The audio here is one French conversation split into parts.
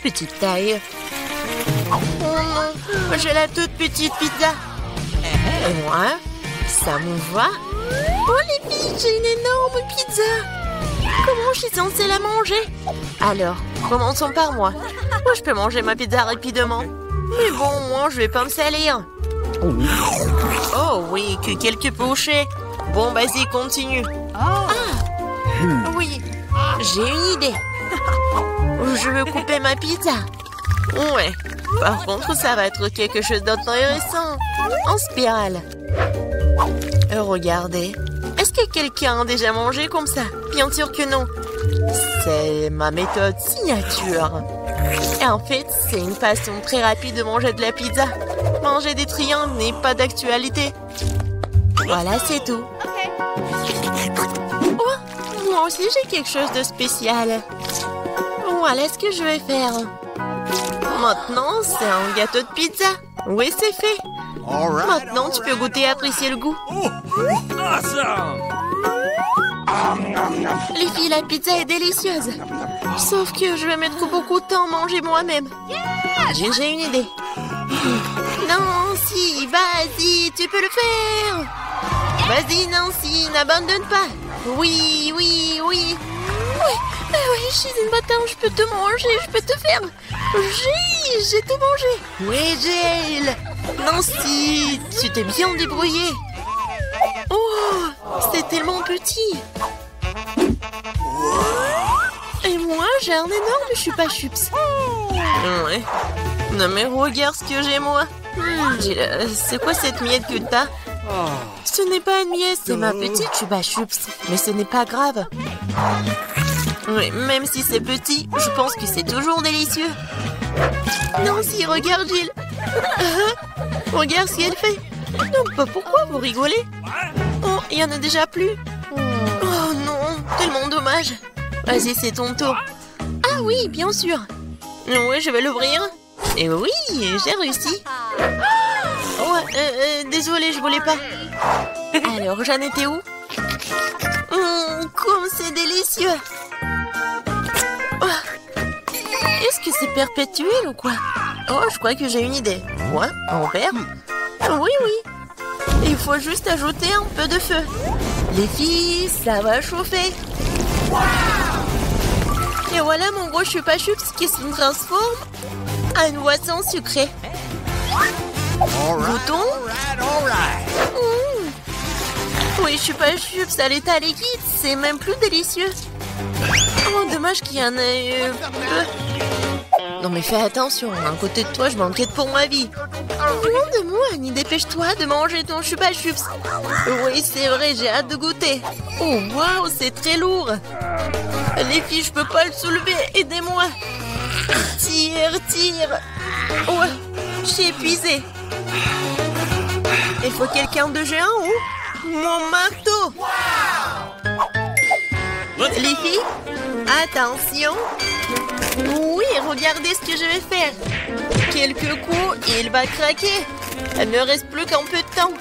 petite taille. Oh non, j'ai la toute petite pizza. Et moi, ça me va. Oh les filles, j'ai une énorme pizza. Comment je suis censée la manger? Alors, commençons par moi. Moi, je peux manger ma pizza rapidement. Mais bon, moi, je vais pas me salir. Oh oui, que quelques bouchées. Bon, vas-y, continue. Ah, oui, j'ai une idée. Je veux couper ma pizza. Ouais, par contre, ça va être quelque chose d'intéressant. En spirale. Regardez. Est-ce que quelqu'un a déjà mangé comme ça? Bien sûr que non. C'est ma méthode signature. Et en fait, c'est une façon très rapide de manger de la pizza. Manger des triangles n'est pas d'actualité. Voilà, c'est tout. Oh, moi aussi, j'ai quelque chose de spécial. Voilà ce que je vais faire. Maintenant, c'est un gâteau de pizza. Oui, c'est fait. Maintenant, tu peux goûter et apprécier le goût. Les filles, la pizza est délicieuse. Sauf que je vais mettre beaucoup de temps à manger moi-même. J'ai une idée. Nancy, vas-y, tu peux le faire. Vas-y, Nancy, n'abandonne pas. Oui, oui, oui. Oui, je suis une bâtarde, je peux te manger, je peux te faire. J'ai tout mangé. Oui, Jill. Nancy, tu t'es bien débrouillée. Oh, c'est tellement petit. Et moi, j'ai un énorme chupa-chups. Ouais. Non mais regarde ce que j'ai moi. C'est quoi cette miette que t'as? Ce n'est pas une miette, c'est ma petite chupa-chups. Mais ce n'est pas grave. Oui, même si c'est petit, je pense que c'est toujours délicieux. Nancy, regarde Jill. Regarde ce qu'elle fait. Non, pourquoi vous rigolez? Oh, il y en a déjà plus. Oh non, tellement dommage. Vas-y, c'est ton tour. Ah oui, bien sûr. Oui, je vais l'ouvrir. Et oui, j'ai réussi. Oh, désolée, je voulais pas. Alors, j'en étais où? Comme c'est délicieux. Oh. Est-ce que c'est perpétuel ou quoi? Oh, je crois que j'ai une idée. Quoi? En verre? Oui, oui. Il faut juste ajouter un peu de feu. Les filles, ça va chauffer. Et voilà mon gros chupa-chups qui se transforme en une boisson sucrée. Goûtons. Oui, chupa-chups à l'état liquide, c'est même plus délicieux. Oh, dommage qu'il y en ait peu. Non mais fais attention, à côté de toi, je m'inquiète pour ma vie. Loin de moi, Annie, dépêche-toi de manger ton chupa-chups. Oui, c'est vrai, j'ai hâte de goûter. Oh, waouh, c'est très lourd. Les filles, je peux pas le soulever, aidez-moi. Tire. Oh, je suis épuisée. Il faut quelqu'un de géant ou mon marteau. Les filles, attention. Oui, regardez ce que je vais faire. Quelques coups et il va craquer. Il ne reste plus qu'un peu de temps.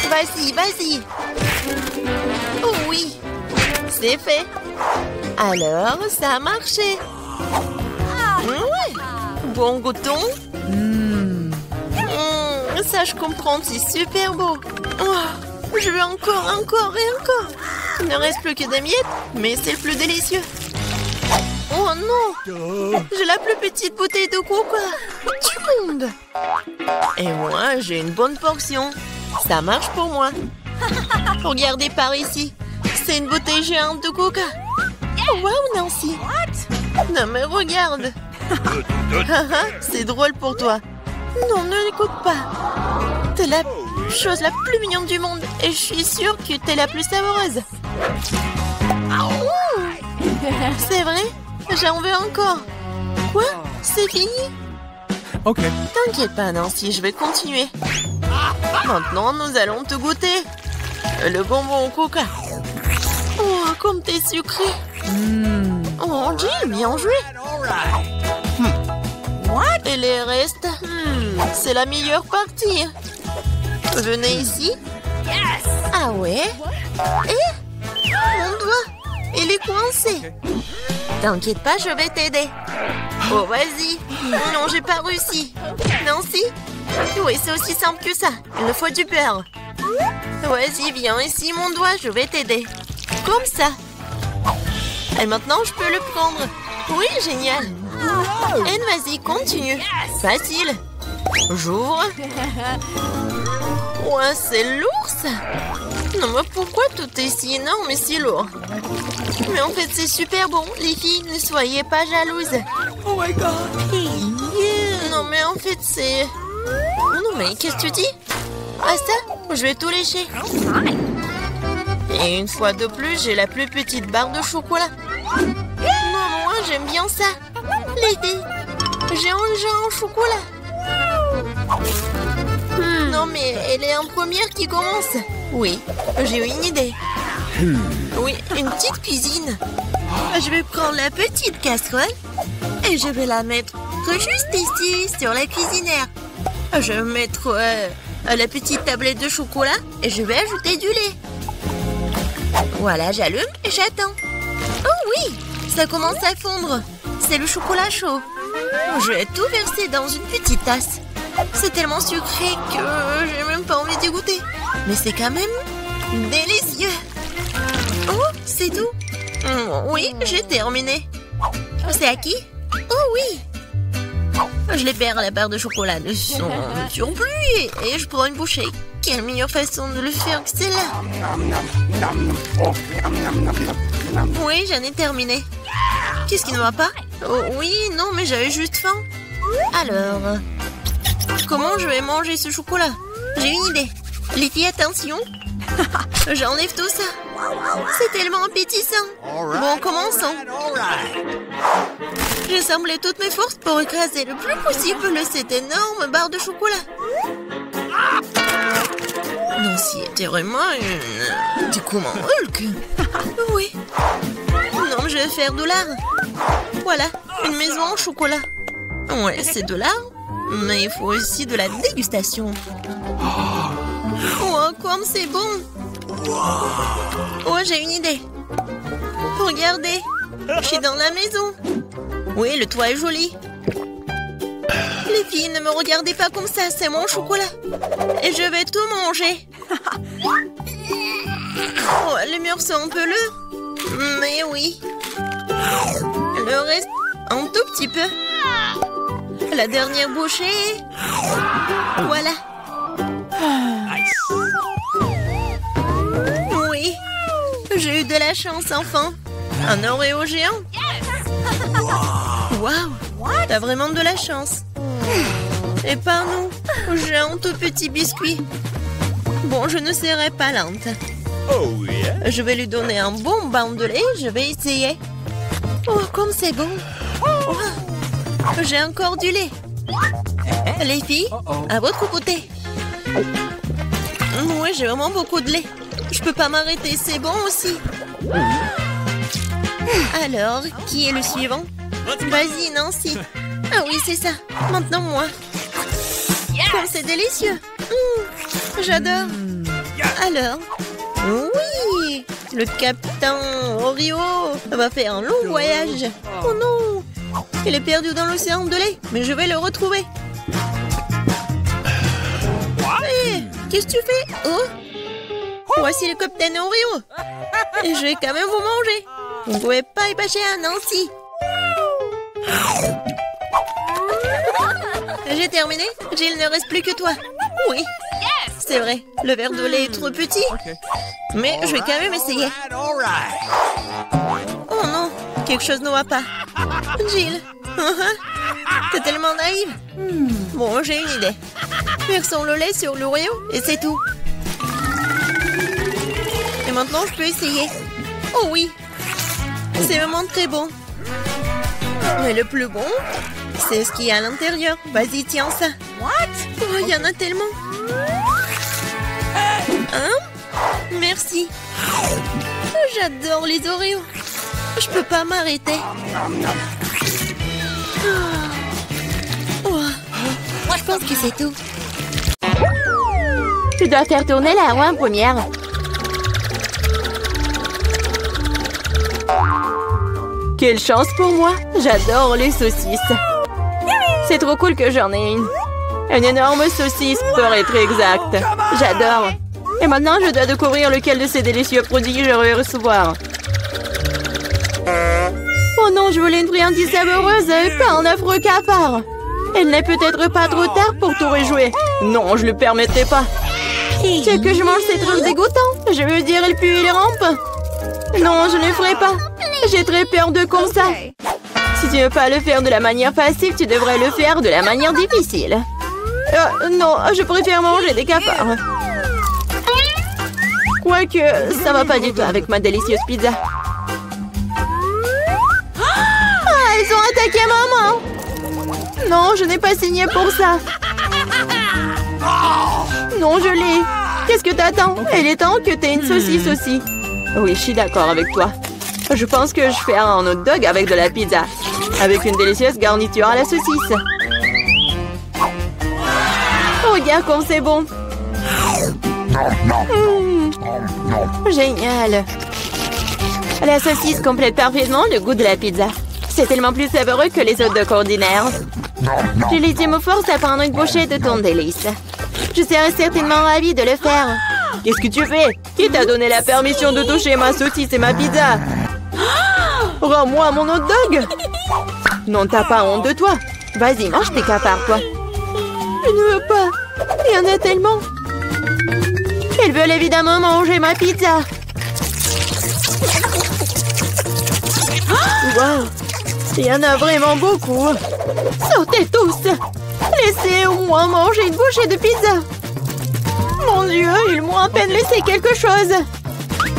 Vas-y. Oh oui, c'est fait. Alors, ça a marché. Ouais. Bon, goûtons. Ça, je comprends, c'est super beau. Oh, je veux encore. Il ne reste plus que des miettes, mais c'est le plus délicieux. Oh non! J'ai la plus petite bouteille de coca du monde. Et moi, j'ai une bonne portion. Ça marche pour moi. Regardez par ici. C'est une bouteille géante de coca. Oh, wow, Nancy. Non, mais regarde. C'est drôle pour toi. Non, ne l'écoute pas. T'es la chose la plus mignonne du monde. Et je suis sûre que t'es la plus savoureuse. C'est vrai? J'en veux encore. Quoi? C'est fini? Ok. T'inquiète pas, Nancy, je vais continuer. Maintenant, nous allons te goûter. Le bonbon au coca. Oh, comme t'es sucré. Oh, Jill, bien joué. Et les restes? C'est la meilleure partie. Venez ici. Ah ouais? Et mon doigt, il est coincé. T'inquiète pas, je vais t'aider. Oh, vas-y. Non, j'ai pas réussi. Nancy? Oui, c'est aussi simple que ça. Il me faut du beurre. Vas-y, viens ici, mon doigt, je vais t'aider. Comme ça. Et maintenant, je peux le prendre. Oui, génial. Et vas-y, continue. Facile. J'ouvre. Ouais, c'est lourd, ça. Non, mais pourquoi tout est si énorme et si lourd? Mais en fait, c'est super bon. Les filles, ne soyez pas jalouses. Oh my god. Non, mais en fait, c'est... Non, mais qu'est-ce que tu dis? Ah, ça? Je vais tout lécher. Et une fois de plus, j'ai la plus petite barre de chocolat. Non, moi, j'aime bien ça. Les filles, j'ai un chocolat. Non, mais elle est en première qui commence. Oui, j'ai une idée. Oui, une petite cuisine. Je vais prendre la petite casserole et je vais la mettre juste ici, sur la cuisinière. Je vais mettre la petite tablette de chocolat et je vais ajouter du lait. Voilà, j'allume et j'attends. Oh oui, ça commence à fondre. C'est le chocolat chaud. Je vais tout verser dans une petite tasse. C'est tellement sucré que j'ai même pas envie d'y goûter. Mais c'est quand même délicieux. Oh, c'est tout. Oui, j'ai terminé. C'est à qui? Oh oui. Je libère la barre de chocolat de son surplus et je prends une bouchée. Quelle meilleure façon de le faire que celle-là? Oui, j'en ai terminé. Qu'est-ce qui ne va pas? Oh, oui, non, mais j'avais juste faim. Alors, comment je vais manger ce chocolat? J'ai une idée. Les filles, attention. J'enlève tout ça. C'est tellement appétissant. Bon, commençons. J'ai semblé toutes mes forces pour écraser le plus possible cette énorme barre de chocolat. Nancy était vraiment une... Du coup, mon Hulk. Oui. Non, je vais faire de l'art. Voilà, une maison en chocolat. Ouais, c'est de l'art, mais il faut aussi de la dégustation. Oh, comme c'est bon. Oh, j'ai une idée. Regardez, je suis dans la maison. Oui, le toit est joli. Les filles, ne me regardez pas comme ça, c'est mon chocolat. Et je vais tout manger. Oh, les murs sont un peu lourds. Mais oui. Le reste, un tout petit peu. La dernière bouchée. Voilà. Oui. J'ai eu de la chance, enfin. Un Oreo géant. Waouh. T'as vraiment de la chance. Et pas nous. J'ai un tout petit biscuit. Bon, je ne serai pas lente. Je vais lui donner un bon bain de lait. Je vais essayer. Oh, comme c'est bon. Oh, j'ai encore du lait. Les filles, à votre côté. Oui, j'ai vraiment beaucoup de lait. Je peux pas m'arrêter, c'est bon aussi. Alors, qui est le suivant? Vas-y, Nancy. Ah oui, c'est ça. Maintenant, moi. Comme c'est délicieux. J'adore. Alors, oui, le capitaine Oreo va faire un long voyage. Oh non, il est perdu dans l'océan de lait, mais je vais le retrouver. Hé, qu'est-ce que tu fais? Oh, voici le capitaine Oreo. Et je vais quand même vous manger. Vous ne pouvez pas y bâcher à Nancy. J'ai terminé. Jill, ne reste plus que toi. Oui. C'est vrai, le verre de lait est trop petit. Mais je vais quand même essayer. Oh non, quelque chose ne va pas. Jill, t'es tellement naïve. Bon, j'ai une idée. Versons le lait sur l'Oreo et c'est tout. Et maintenant, je peux essayer. Oh oui, c'est vraiment très bon. Mais le plus bon, c'est ce qu'il y a à l'intérieur. Vas-y, tiens ça. Oh, il y en a tellement. Hein? Merci. J'adore les Oreos. Je peux pas m'arrêter. Oh. Je pense que c'est tout. Tu dois faire tourner la roue en première. Quelle chance pour moi! J'adore les saucisses. C'est trop cool que j'en ai une. Une énorme saucisse pour être exact. J'adore. Et maintenant, je dois découvrir lequel de ces délicieux produits je vais recevoir. Oh non, je voulais une friandise savoureuse et pas un affreux cafard. Il n'est peut-être pas trop tard pour tout rejouer. Non, je le permettrai pas. Tu veux que je mange ces trucs dégoûtants? Je veux dire, il pue, il rampe. Non, je ne le ferai pas. J'ai très peur de comme ça. Si tu ne veux pas le faire de la manière facile, tu devrais le faire de la manière difficile. Non, je préfère manger des cafards. Quoique, ça va pas du tout avec ma délicieuse pizza. Ah, ils ont attaqué maman! Non, je n'ai pas signé pour ça. Non, je l'ai. Qu'est-ce que t'attends? Il est temps que t'aies une saucisse aussi. Oui, je suis d'accord avec toi. Je pense que je ferai un hot dog avec de la pizza. Avec une délicieuse garniture à la saucisse. Regarde comme c'est bon. Génial. La saucisse complète parfaitement le goût de la pizza. C'est tellement plus savoureux que les hot dogs ordinaires. Je légitime force à prendre une bouchée de ton délice. Je serais certainement ravie de le faire. Qu'est-ce que tu fais? Qui t'a donné la permission de toucher ma saucisse et ma pizza? Rends-moi mon hot dog! Non, t'as pas honte de toi. Vas-y, mange tes cafards, toi. Je ne veux pas. Il y en a tellement. Ils veulent évidemment manger ma pizza. Wow! Il y en a vraiment beaucoup. Sortez tous. Laissez au moins manger une bouchée de pizza. Mon Dieu, ils m'ont à peine laissé quelque chose.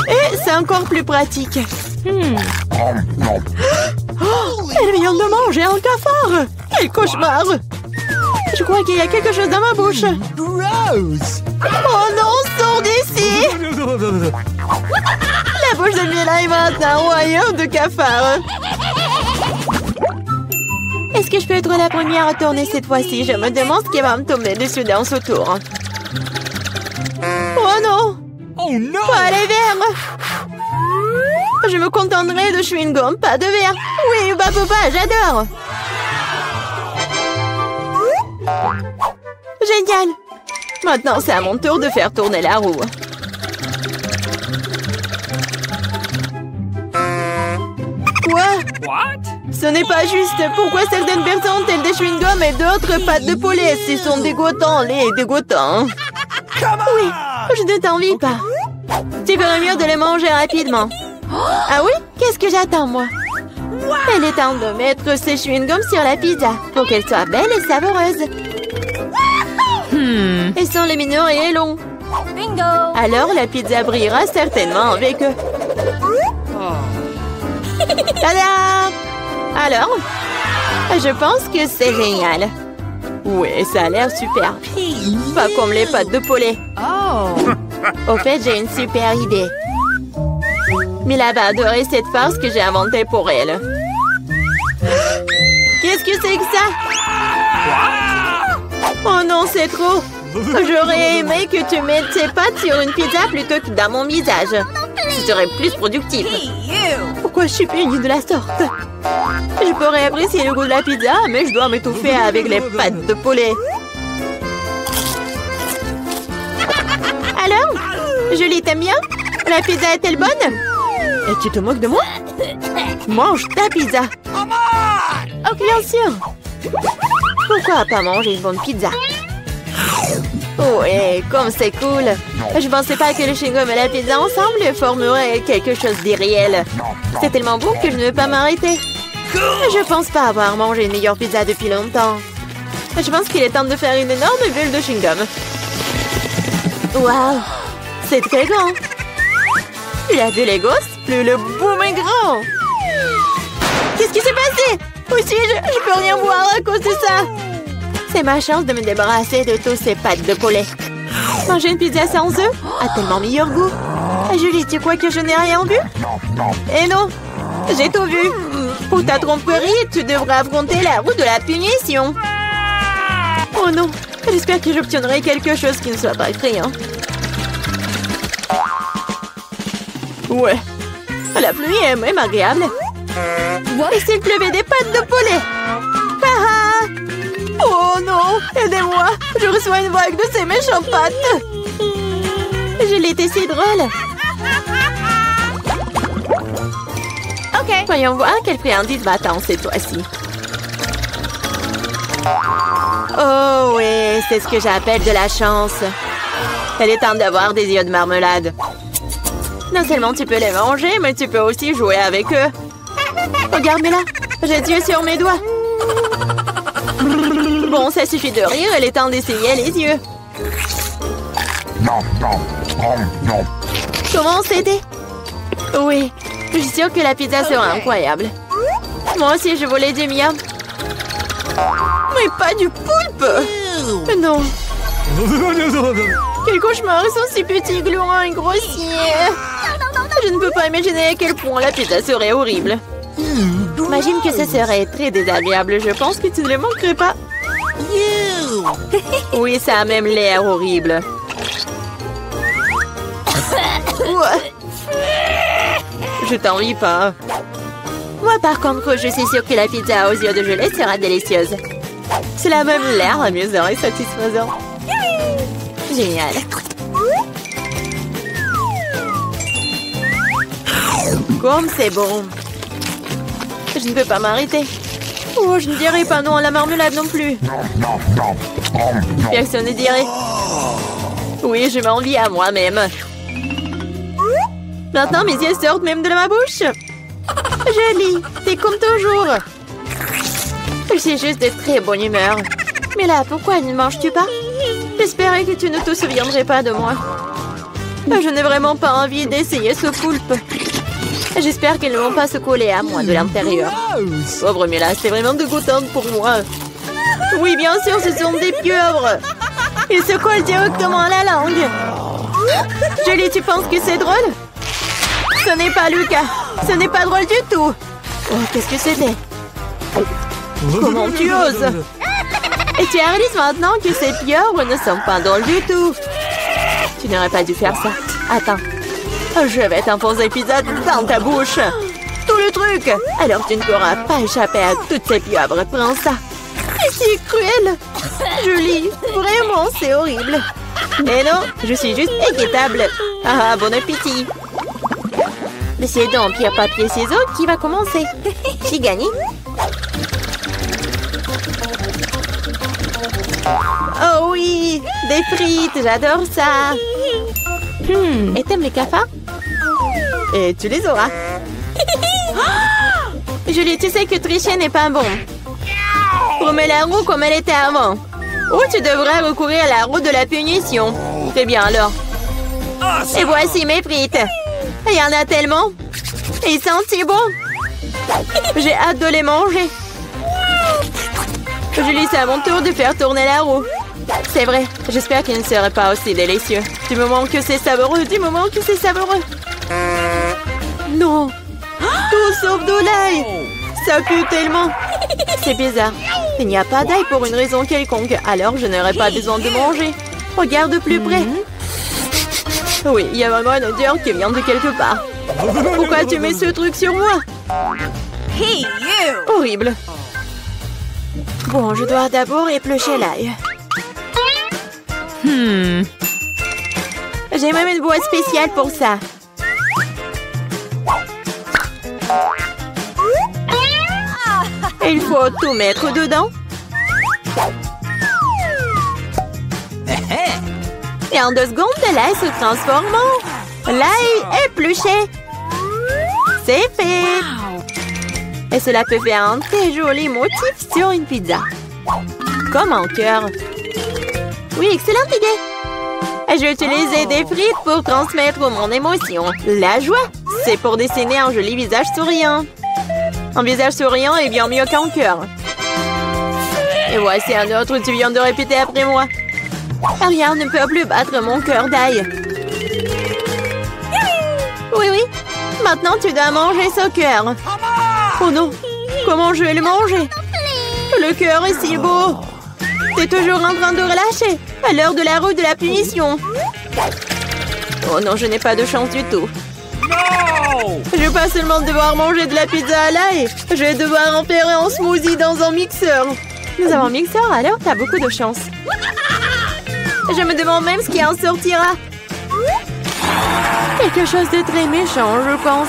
Et c'est encore plus pratique. Oh, elle vient de manger un cafard. Quel cauchemar. Je crois qu'il y a quelque chose dans ma bouche. Gross! Oh non, sors d'ici. La bouche de Mila est maintenant un royaume de cafards. Est-ce que je peux être la première à tourner cette fois-ci? Je me demande ce qui va me tomber dessus dans ce tour. Oh non! Oh no! Pas les verres! Je me contenterai de chewing-gum, pas de verre. Oui, bah papa, j'adore. Génial. Maintenant, c'est à mon tour de faire tourner la roue. Quoi? What? Ce n'est pas juste. Pourquoi certaines personnes ont-elles des chewing-gums et d'autres pâtes de poulet? Ils sont dégoûtants, les dégoûtants. Oui, je ne t'envie pas. Tu ferais mieux de les manger rapidement. Ah oui? Qu'est-ce que j'attends, moi? Il est temps de mettre ces chewing-gums sur la pizza pour qu'elle soit belle et savoureuse. Ils sont lumineux et longs. Bingo! Alors la pizza brillera certainement avec eux. Tada! Alors? Je pense que c'est génial. Oui, ça a l'air super. Pas comme les pâtes de poulet. Au fait, j'ai une super idée. Mila va adorer cette farce que j'ai inventée pour elle. Qu'est-ce que c'est que ça? Oh non, c'est trop. J'aurais aimé que tu mettes tes pattes sur une pizza plutôt que dans mon visage. Ce serait plus productif. Pourquoi je suis punie de la sorte? Je pourrais apprécier le goût de la pizza, mais je dois m'étouffer avec les pâtes de poulet. Alors? Julie, t'aimes bien? La pizza est-elle bonne? Et tu te moques de moi? Mange ta pizza. Oh, bien sûr. Pourquoi pas manger une bonne pizza? Oh, et comme c'est cool. Je pensais pas que le chewing-gum et la pizza ensemble formeraient quelque chose d'irréel. C'est tellement bon que je ne veux pas m'arrêter. Je pense pas avoir mangé une meilleure pizza depuis longtemps. Je pense qu'il est temps de faire une énorme bulle de chewing-gum. Waouh, c'est très grand. Plus la bulle est grosse, plus le boom est grand. Qu'est-ce qui s'est passé? Où suis-je? Je peux rien voir à cause de ça. C'est ma chance de me débarrasser de tous ces pâtes de poulet. Manger une pizza sans œufs a tellement meilleur goût. Julie, tu crois que je n'ai rien vu? Eh non, j'ai tout vu. Pour ta tromperie, tu devrais affronter la roue de la punition. Oh non, j'espère que j'obtiendrai quelque chose qui ne soit pas effrayant. Ouais, la pluie est même agréable. Et s'il pleuvait des pâtes de poulet? Ah! Oh non! Aidez-moi! Je reçois une vague de ces méchantes pâtes! Je l'ai été si drôle! Ok! Voyons voir quelle friandise m'attend cette fois-ci. Oh oui, c'est ce que j'appelle de la chance. Elle est temps d'avoir des yeux de marmelade. Non seulement tu peux les manger, mais tu peux aussi jouer avec eux. Regarde-moi là, j'ai Dieu sur mes doigts. Bon, ça suffit de rire, il est temps d'essayer les yeux. Comment c'était? Oui, je suis sûre que la pizza sera incroyable. Moi aussi, je voulais du miam. Mais pas du poulpe! Non. Quel cauchemar, ils sont si petits, gluants et grossiers. Je ne peux pas imaginer à quel point la pizza serait horrible. Imagine que ce serait très désagréable. Je pense que tu ne les manquerais pas. Oui, ça a même l'air horrible. Je t'envie pas. Moi, par contre, je suis sûre que la pizza aux yeux de gelée sera délicieuse. Cela a même l'air amusant et satisfaisant. Génial. Comme c'est bon. Je ne peux pas m'arrêter. Oh, je ne dirai pas non à la marmelade non plus. Personne ne dirait. Oui, je m'envie à moi-même. Maintenant, mes yeux sortent même de ma bouche. Jolie, t'es comme toujours. Je suis juste de très bonne humeur. Mais là, pourquoi ne manges-tu pas? J'espérais que tu ne te souviendrais pas de moi. Je n'ai vraiment pas envie d'essayer ce poulpe. J'espère qu'elles ne vont pas se coller à moi de l'intérieur. Pauvre Mila, c'est vraiment dégoûtant pour moi. Oui, bien sûr, ce sont des pieuvres. Ils se collent directement à la langue. Julie, tu penses que c'est drôle? Ce n'est pas Lucas. Ce n'est pas drôle du tout. Oh, qu'est-ce que c'était? Comment tu oses? Et tu réalises maintenant que ces pieuvres ne sont pas drôles du tout. Tu n'aurais pas dû faire ça. Attends. Je vais t'enfoncer pizza dans ta bouche. Tout le truc. Alors tu ne pourras pas échapper à toutes ces pieuvres. Prends ça. C'est cruel. Julie, vraiment, c'est horrible. Mais non, je suis juste équitable. Ah, bon appétit. Mais c'est donc pierre, papier, ciseaux qui va commencer. J'ai gagné. Oh oui, des frites, j'adore ça. Et t'aimes les cafards? Et tu les auras. Julie, tu sais que tricher n'est pas bon. Remets la roue comme elle était avant. Ou tu devrais recourir à la roue de la punition. Très bien alors. Et voici mes frites. Il y en a tellement. Ils sentent si bon. J'ai hâte de les manger. Julie, c'est à mon tour de faire tourner la roue. C'est vrai, j'espère qu'il ne serait pas aussi délicieux. Du moment que c'est savoureux, du moment que c'est savoureux. Non. Tout sauf de l'ail. Ça pue tellement. C'est bizarre. Il n'y a pas d'ail pour une raison quelconque. Alors je n'aurai pas besoin de manger. Regarde de plus près. Oui, il y a vraiment une odeur qui vient de quelque part. Pourquoi tu mets ce truc sur moi? Hey, you! Horrible. Bon, je dois d'abord éplucher l'ail. J'ai même une boîte spéciale pour ça. Il faut tout mettre dedans. Et en 2 secondes, l'ail se transforme en l'ail épluché. C'est fait. Et cela peut faire un très joli motif sur une pizza. Comme un cœur. Oui, excellente idée. Et je vais utiliser des frites pour transmettre mon émotion. La joie, c'est pour dessiner un joli visage souriant. Un visage souriant est bien mieux qu'un cœur. Et voici un autre, tu viens de répéter après moi. Rien ne peut plus battre mon cœur d'ail. Oui, oui. Maintenant, tu dois manger ce cœur. Oh non, comment je vais le manger? Le cœur est si beau. T'es toujours en train de relâcher à l'heure de la roue de la punition. Oh non, je n'ai pas de chance du tout. Je vais pas seulement devoir manger de la pizza à l'ail, je vais devoir en faire un smoothie dans un mixeur. Nous avons un mixeur, alors t'as beaucoup de chance. Je me demande même ce qui en sortira. Quelque chose de très méchant, je pense.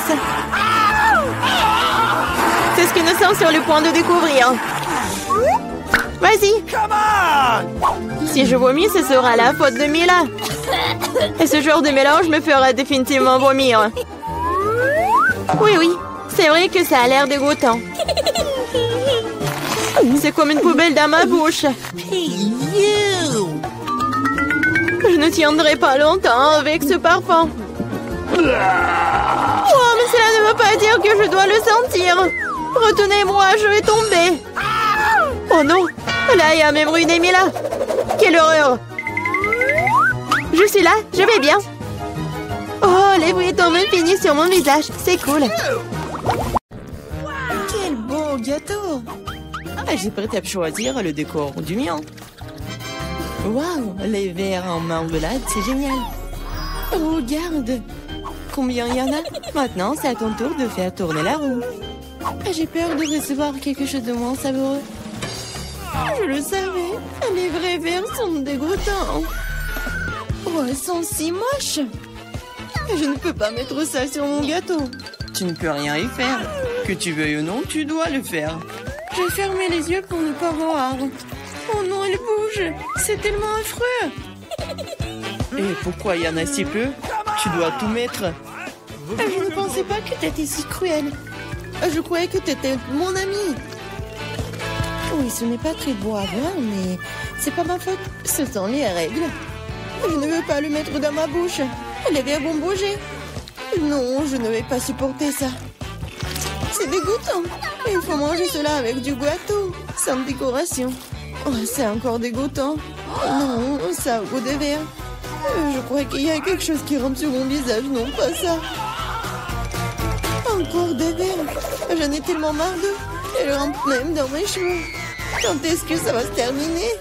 C'est ce que nous sommes sur le point de découvrir. Vas-y. Si je vomis, ce sera la faute de Mila. Et ce genre de mélange me fera définitivement vomir. Oui, c'est vrai que ça a l'air dégoûtant. C'est comme une poubelle dans ma bouche. Je ne tiendrai pas longtemps avec ce parfum. Oh, mais cela ne veut pas dire que je dois le sentir. Retenez-moi, je vais tomber. Oh non, là il y a même ruiné Mila. Quelle horreur. Je suis là, je vais bien. Oh, les fruits tombent finis sur mon visage, c'est cool. Quel beau gâteau. J'ai prêt à choisir le décor du mien. Waouh, les verres en marmelade, c'est génial. Regarde, combien il y en a. Maintenant, c'est à ton tour de faire tourner la roue. J'ai peur de recevoir quelque chose de moins savoureux. Je le savais, les vrais verres sont dégoûtants. Oh, elles sont si moches. Je ne peux pas mettre ça sur mon gâteau. Tu ne peux rien y faire. Que tu veuilles ou non, tu dois le faire. Je vais fermer les yeux pour ne pas voir. Oh non, elle bouge. C'est tellement affreux. Et pourquoi il y en a si peu? Tu dois tout mettre. Je ne pensais pas que tu étais si cruel. Je croyais que tu étais mon ami. Oui, ce n'est pas très beau à voir, mais c'est pas ma faute. Ce sont les règles. Je ne veux pas le mettre dans ma bouche. Les verres vont bouger. Non, je ne vais pas supporter ça. C'est dégoûtant. Il faut manger cela avec du gâteau, sans décoration. Oh, c'est encore dégoûtant. Non, ça a goût de verre. Je crois qu'il y a quelque chose qui rampe sur mon visage. Non, pas ça. Encore des verres. J'en ai tellement marre d'eux. Elles rampent même dans mes cheveux. Quand est-ce que ça va se terminer?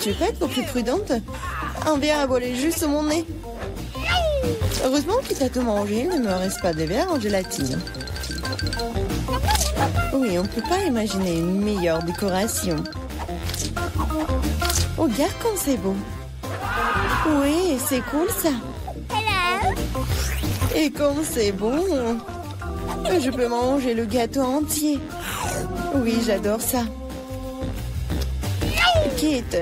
Tu veux pas être plus prudente? Un verre a volé juste sur mon nez. Heureusement que tu as tout mangé. Il ne me reste pas de verre en gélatine. Oui, on ne peut pas imaginer une meilleure décoration. Regarde comme c'est beau. Oui, c'est cool ça. Et comme c'est bon, je peux manger le gâteau entier. Oui, j'adore ça. Kate,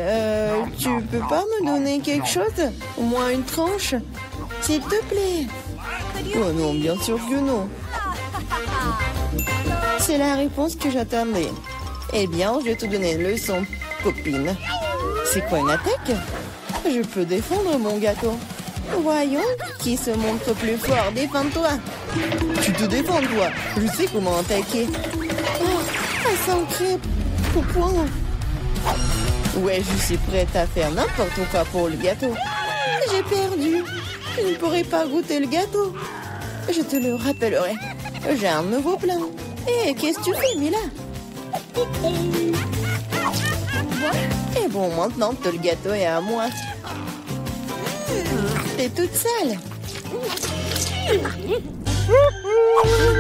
tu peux pas me donner quelque chose? Au moins une tranche? S'il te plaît. Oh non, bien sûr que non. C'est la réponse que j'attendais. Eh bien, je vais te donner une leçon, copine. C'est quoi une attaque? Je peux défendre mon gâteau. Voyons qui se montre plus fort. Défends-toi. Tu te défends, toi. Je sais comment attaquer. Oh, ça sent crêpe. Au point. Ouais, je suis prête à faire n'importe quoi pour le gâteau. J'ai perdu. Je ne pourrai pas goûter le gâteau. Je te le rappellerai. J'ai un nouveau plan. Et qu'est-ce que tu fais, Mila? Et bon, maintenant que le gâteau est à moi. T'es toute sale.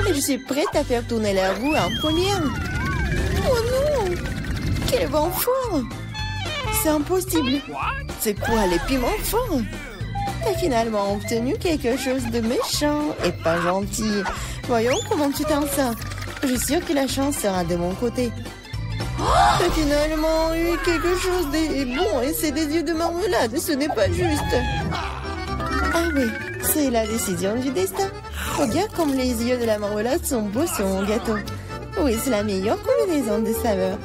Je suis prête à faire tourner la roue en première. Oh non! Quel vent fort! C'est impossible. C'est quoi, les piments forts? T'as finalement obtenu quelque chose de méchant et pas gentil. Voyons comment tu t'en sors. Je suis sûre que la chance sera de mon côté. T'as finalement eu quelque chose de bon et c'est des yeux de marmelade. Ce n'est pas juste. Ah oui, c'est la décision du destin. Regarde comme les yeux de la marmelade sont beaux sur mon gâteau. Oui, c'est la meilleure combinaison de saveurs.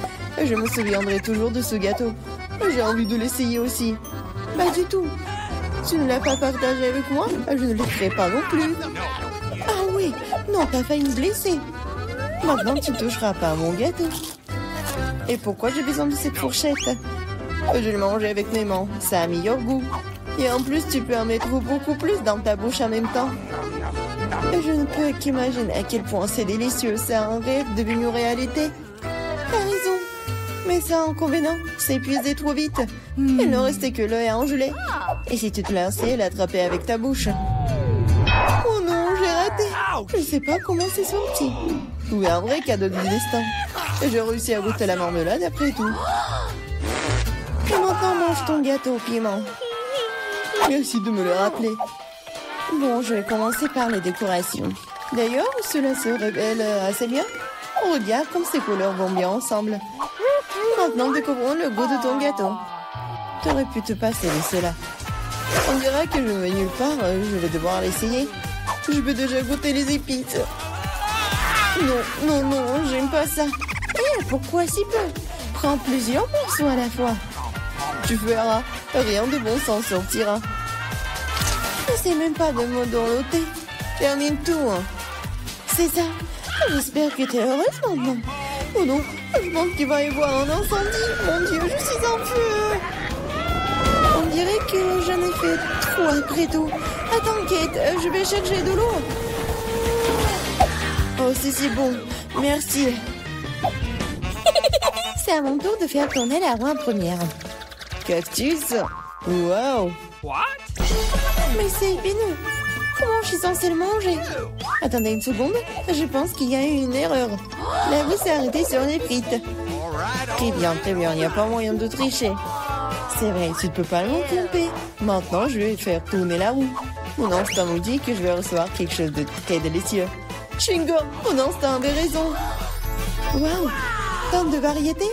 Je me souviendrai toujours de ce gâteau. J'ai envie de l'essayer aussi. Pas du tout. Tu ne l'as pas partagé avec moi? Je ne le ferai pas non plus. Ah oui, non, t'as failli me blesser. Maintenant, tu ne toucheras pas à mon gâteau. Et pourquoi j'ai besoin de cette fourchette? Je vais le manger avec mes mains. Ça a meilleur goût. Et en plus, tu peux en mettre beaucoup plus dans ta bouche en même temps. Je ne peux qu'imaginer à quel point c'est délicieux. C'est un rêve devenu réalité. T'as raison. Mais ça a un inconvénient. C'est épuisé trop vite. Il ne restait que l'œil à engeler. Et si tu te lançais, l'attraper avec ta bouche. Oh non, j'ai raté. house. Je sais pas comment c'est sorti. Oui, un vrai cadeau du destin. Et j'ai réussi à goûter la marmelade après tout. Et maintenant, mange ton gâteau au piment. Merci de me le rappeler. Bon, je vais commencer par les décorations. D'ailleurs, cela se révèle assez bien. Regarde comme ces couleurs vont bien ensemble. Maintenant, découvrons le goût de ton gâteau. T'aurais pu te passer de cela. On dirait que je ne vais nulle part, je vais devoir l'essayer. Je peux déjà goûter les épices. Non, j'aime pas ça. Eh, pourquoi si peu? Prends plusieurs morceaux à la fois. Tu verras, rien de bon s'en sortira. N'essaie même pas de me dorloter. Termine tout. Hein. C'est ça. J'espère que tu es heureuse maintenant. Oh non, je pense qu'il va y avoir un incendie. Mon Dieu, je suis en feu. On dirait que j'en ai fait trop après tout. Attends, Kate, je vais chercher de l'eau. Oh, c'est bon. Merci. C'est à mon tour de faire tourner la roue en première. Cactus. Wow. What? Mais c'est épineux. Comment je suis censée le manger? Attendez une seconde. Je pense qu'il y a eu une erreur. La roue s'est arrêtée sur les frites. Très bien. Il n'y a pas moyen de tricher. C'est vrai, tu ne peux pas me tromper. Maintenant, je vais faire tourner la roue. Mon instinct me dit que je vais recevoir quelque chose de très délicieux. Chingo, mon instinct avait raison. Waouh, tant de variétés.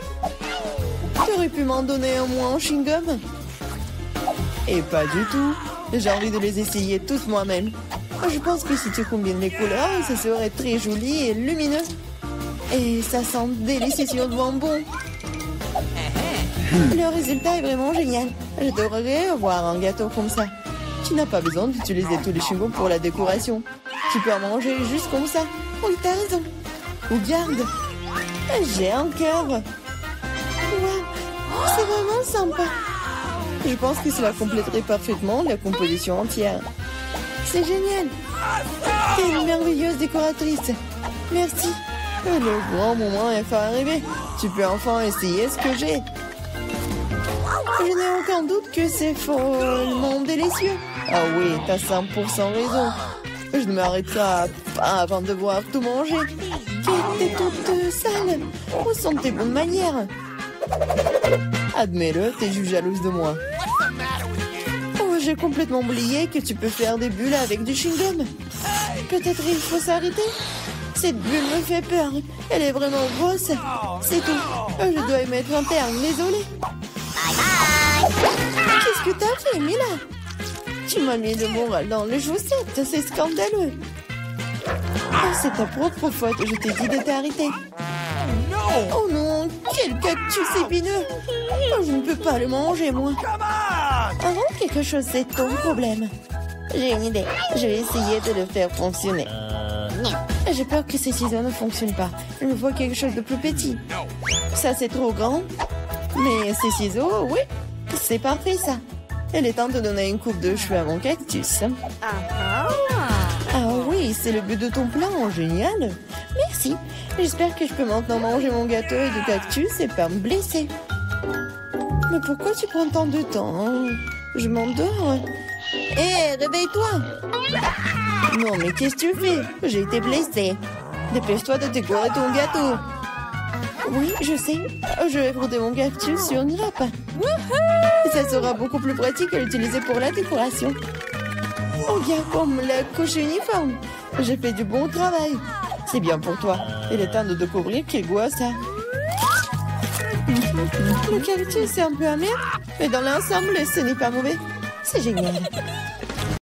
Tu aurais pu m'en donner un moins en chewing-gum? Et pas du tout. J'ai envie de les essayer tous moi-même. Je pense que si tu combines les couleurs, ça serait très joli et lumineux. Et ça sent délicieux sur le bonbon. Le résultat est vraiment génial. J'adorerais avoir un gâteau comme ça. Tu n'as pas besoin d'utiliser tous les chewing-gums pour la décoration. Tu peux en manger juste comme ça. Oui, t'as raison. Regarde. J'ai un cœur. Waouh, c'est vraiment sympa. Je pense que cela compléterait parfaitement la composition entière. C'est génial. T'es une merveilleuse décoratrice. Merci. Le grand moment est enfin arrivé. Tu peux enfin essayer ce que j'ai. Je n'ai aucun doute que c'est follement délicieux. Ah oui, t'as 100% raison. Je ne m'arrêterai pas avant de voir tout manger. T'es toute sale. Où sont tes bonnes manières? Admets-le, t'es juste jalouse de moi. Oh, j'ai complètement oublié que tu peux faire des bulles avec du chewing-gum. Peut-être il faut s'arrêter. Cette bulle me fait peur. Elle est vraiment grosse. C'est tout. Je dois y mettre un terme, désolée. Qu'est-ce que t'as fait, Mila? Tu m'as mis le moral dans les chaussettes. C'est scandaleux. Oh, c'est ta propre faute. Je t'ai dit de t'arrêter. Oh non, quel cactus épineux. Oh, je ne peux pas le manger, moi. Avant quelque chose, c'est ton problème. J'ai une idée. Je vais essayer de le faire fonctionner. J'ai peur que ces ciseaux ne fonctionnent pas. Je vois quelque chose de plus petit. Ça, c'est trop grand. Mais ces ciseaux, oui, c'est parfait, ça. Il est temps de donner une coupe de cheveux à mon cactus. Ah oui, c'est le but de ton plan. Génial. Merci. J'espère que je peux maintenant manger mon gâteau et du cactus et pas me blesser. Mais pourquoi tu prends tant de temps, hein? Je m'endors. Hé, réveille-toi. Non, mais qu'est-ce que tu fais? J'ai été blessée. Dépêche-toi de décorer ton gâteau. Oui, je sais. Je vais broder mon cactus sur une râpe. Ça sera beaucoup plus pratique à l'utiliser pour la décoration. Regarde comme la couche uniforme. J'ai fait du bon travail. C'est bien pour toi. Il est temps de découvrir quel goût a ça. Le cactus est un peu amer, mais dans l'ensemble, ce n'est pas mauvais. C'est génial.